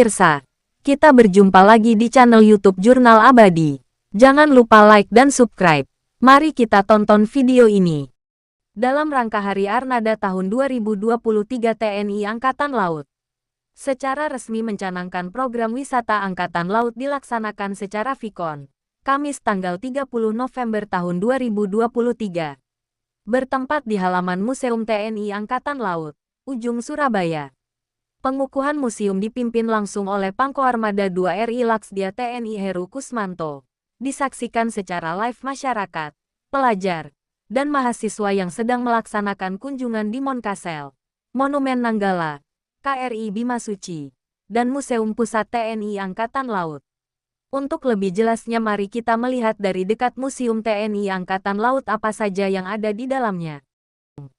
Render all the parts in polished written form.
Pemirsa, kita berjumpa lagi di channel YouTube Jurnal Abadi. Jangan lupa like dan subscribe. Mari kita tonton video ini. Dalam rangka Hari Armada tahun 2023 TNI Angkatan Laut, secara resmi mencanangkan program wisata Angkatan Laut dilaksanakan secara Vikon, Kamis tanggal 30 November tahun 2023. Bertempat di halaman Museum TNI Angkatan Laut, Ujung Surabaya. Pengukuhan museum dipimpin langsung oleh Pangko Armada 2 RI Laksdia TNI Heru Kusmanto. Disaksikan secara live masyarakat, pelajar, dan mahasiswa yang sedang melaksanakan kunjungan di Monkasel, Monumen Nanggala, KRI Bima Suci, dan Museum Pusat TNI Angkatan Laut. Untuk lebih jelasnya mari kita melihat dari dekat Museum TNI Angkatan Laut apa saja yang ada di dalamnya.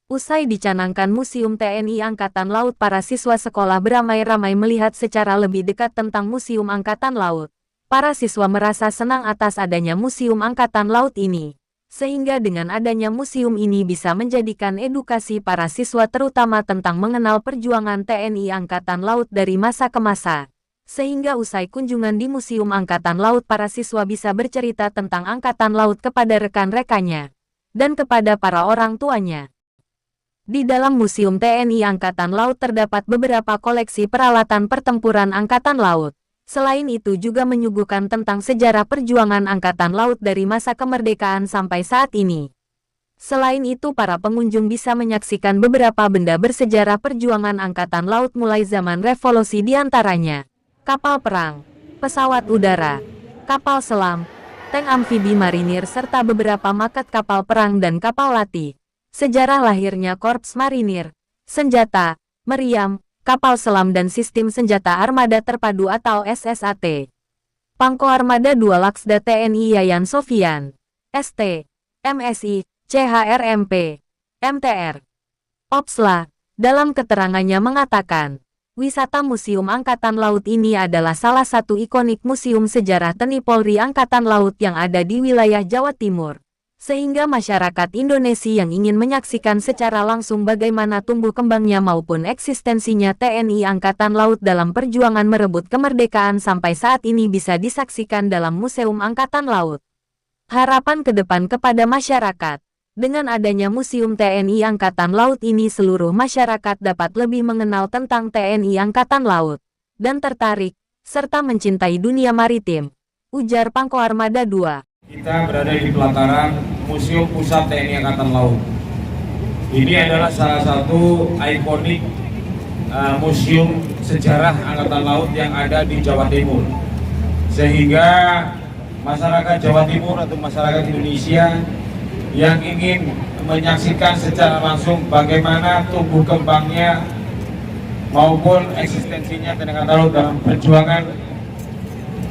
Usai dicanangkan Museum TNI Angkatan Laut, para siswa sekolah beramai-ramai melihat secara lebih dekat tentang Museum Angkatan Laut. Para siswa merasa senang atas adanya Museum Angkatan Laut ini, sehingga dengan adanya museum ini bisa menjadikan edukasi para siswa terutama tentang mengenal perjuangan TNI Angkatan Laut dari masa ke masa. Sehingga usai kunjungan di Museum Angkatan Laut, para siswa bisa bercerita tentang Angkatan Laut kepada rekan-rekannya dan kepada para orang tuanya. Di dalam Museum TNI Angkatan Laut terdapat beberapa koleksi peralatan pertempuran Angkatan Laut. Selain itu juga menyuguhkan tentang sejarah perjuangan Angkatan Laut dari masa kemerdekaan sampai saat ini. Selain itu, para pengunjung bisa menyaksikan beberapa benda bersejarah perjuangan Angkatan Laut mulai zaman revolusi, diantaranya kapal perang, pesawat udara, kapal selam, tank amfibi marinir serta beberapa maket kapal perang dan kapal latih. Sejarah lahirnya Korps Marinir, senjata, meriam, kapal selam dan sistem senjata armada terpadu atau SSAT. Pangko Armada 2 Laksda TNI Yayan Sofian, ST, MSI, CHRMP, MTR. Opsla, dalam keterangannya mengatakan, wisata Museum Angkatan Laut ini adalah salah satu ikonik museum sejarah TNI Polri Angkatan Laut yang ada di wilayah Jawa Timur. Sehingga masyarakat Indonesia yang ingin menyaksikan secara langsung bagaimana tumbuh kembangnya maupun eksistensinya TNI Angkatan Laut dalam perjuangan merebut kemerdekaan sampai saat ini bisa disaksikan dalam Museum Angkatan Laut. Harapan ke depan kepada masyarakat, dengan adanya Museum TNI Angkatan Laut ini seluruh masyarakat dapat lebih mengenal tentang TNI Angkatan Laut, dan tertarik, serta mencintai dunia maritim, ujar Pangko Armada 2. Kita berada di pelataran Museum Pusat TNI Angkatan Laut. Ini adalah salah satu ikonik museum sejarah Angkatan Laut yang ada di Jawa Timur. Sehingga masyarakat Jawa Timur atau masyarakat Indonesia yang ingin menyaksikan secara langsung bagaimana tumbuh kembangnya maupun eksistensinya TNI Angkatan Laut dalam perjuangan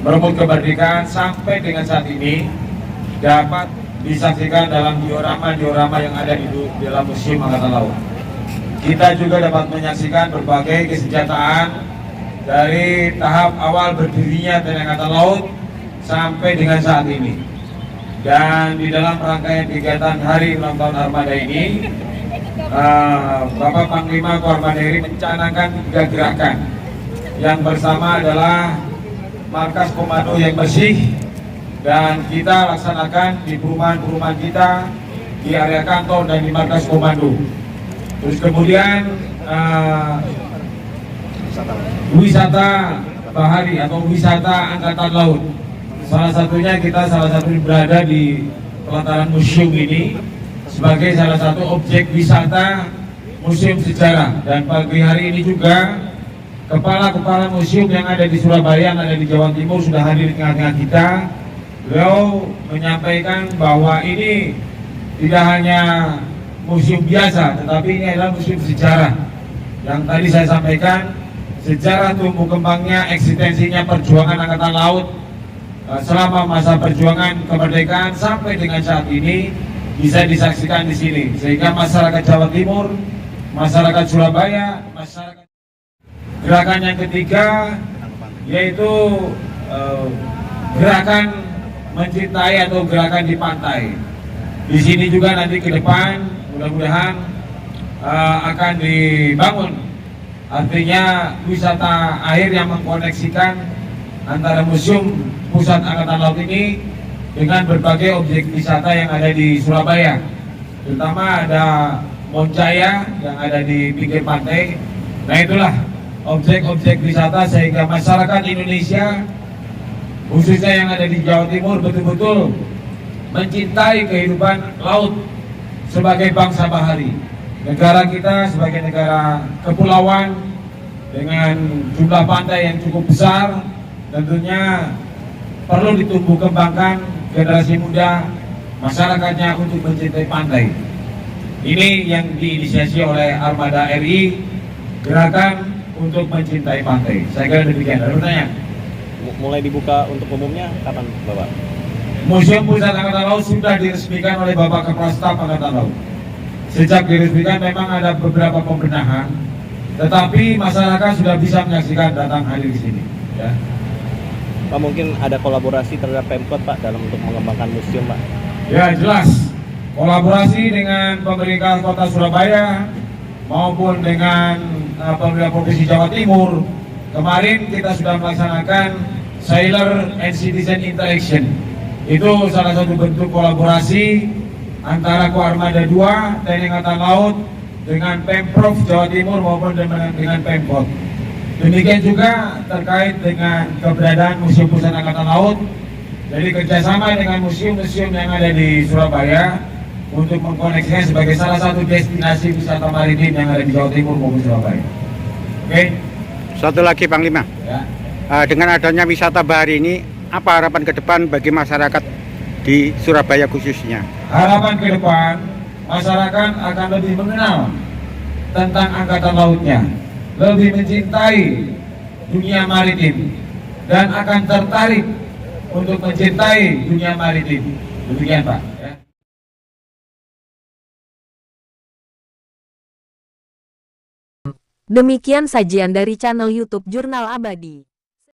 merebut kemerdekaan sampai dengan saat ini dapat disaksikan dalam diorama-diorama yang ada di dalam Museum Angkatan Laut. Kita juga dapat menyaksikan berbagai kesenjataan dari tahap awal berdirinya TNI Angkatan Laut sampai dengan saat ini. Dan di dalam rangkaian kegiatan Hari Ulang Tahun Armada ini, Bapak Panglima Armada RI mencanangkan 3 gerakan. Yang pertama adalah markas komando yang bersih, dan kita laksanakan di perumahan-perumahan kita, di area kantor dan di markas komando. Terus kemudian wisata bahari atau wisata Angkatan Laut. Salah satunya berada di pelataran museum ini sebagai salah satu objek wisata museum sejarah. Dan pagi hari ini juga kepala-kepala museum yang ada di Surabaya, yang ada di Jawa Timur sudah hadir di tengah-tengah kita. Beliau menyampaikan bahwa ini tidak hanya museum biasa, tetapi ini adalah museum sejarah. Yang tadi saya sampaikan, sejarah tumbuh kembangnya, eksistensinya perjuangan Angkatan Laut selama masa perjuangan kemerdekaan sampai dengan saat ini bisa disaksikan di sini. Sehingga masyarakat Jawa Timur, masyarakat Surabaya, masyarakat. Gerakan yang ketiga yaitu gerakan mencintai atau gerakan di pantai. Di sini juga nanti ke depan mudah-mudahan akan dibangun Artinya wisata air yang mengkoneksikan antara Museum Pusat Angkatan Laut ini dengan berbagai objek wisata yang ada di Surabaya. Terutama ada Moncaya yang ada di pinggir pantai. Nah itulah objek-objek wisata sehingga masyarakat Indonesia khususnya yang ada di Jawa Timur betul-betul mencintai kehidupan laut sebagai bangsa bahari. Negara kita sebagai negara kepulauan dengan jumlah pantai yang cukup besar, tentunya perlu ditumbuh kembangkan generasi muda masyarakatnya untuk mencintai pantai. Ini yang diinisiasi oleh Armada RI, gerakan untuk mencintai pantai. Saya kira demikian. Ada pertanyaan? Mulai dibuka untuk umumnya kapan, Bapak? Museum Pusat Angkatan Laut sudah diresmikan oleh Bapak Kepala Staf Angkatan Laut. Sejak diresmikan memang ada beberapa pembenahan, tetapi masyarakat sudah bisa menyaksikan datang hadir di sini. Ya. Pak, mungkin ada kolaborasi terhadap Pemkot, Pak, dalam untuk mengembangkan museum, Pak? Ya jelas, kolaborasi dengan pemerintah Kota Surabaya maupun dengan pemerintah Provinsi Jawa Timur. Kemarin kita sudah melaksanakan Sailor and Citizen Interaction. Itu salah satu bentuk kolaborasi antara Koarmada 2 TNI Angkatan Laut dengan Pemprov Jawa Timur maupun dengan Pemkot. Demikian juga terkait dengan keberadaan Museum Pusat Angkatan Laut. Jadi kerjasama dengan museum-museum yang ada di Surabaya untuk mengkoneksikan sebagai salah satu destinasi wisata maritim yang ada di Jawa Timur maupun Surabaya. Oke? Satu lagi Panglima, Ya. dengan adanya wisata bahari ini, apa harapan ke depan bagi masyarakat di Surabaya khususnya? Harapan ke depan, masyarakat akan lebih mengenal tentang angkatan lautnya, lebih mencintai dunia maritim, dan akan tertarik untuk mencintai dunia maritim. Demikian Pak. Ya. Demikian sajian dari channel YouTube Jurnal Abadi.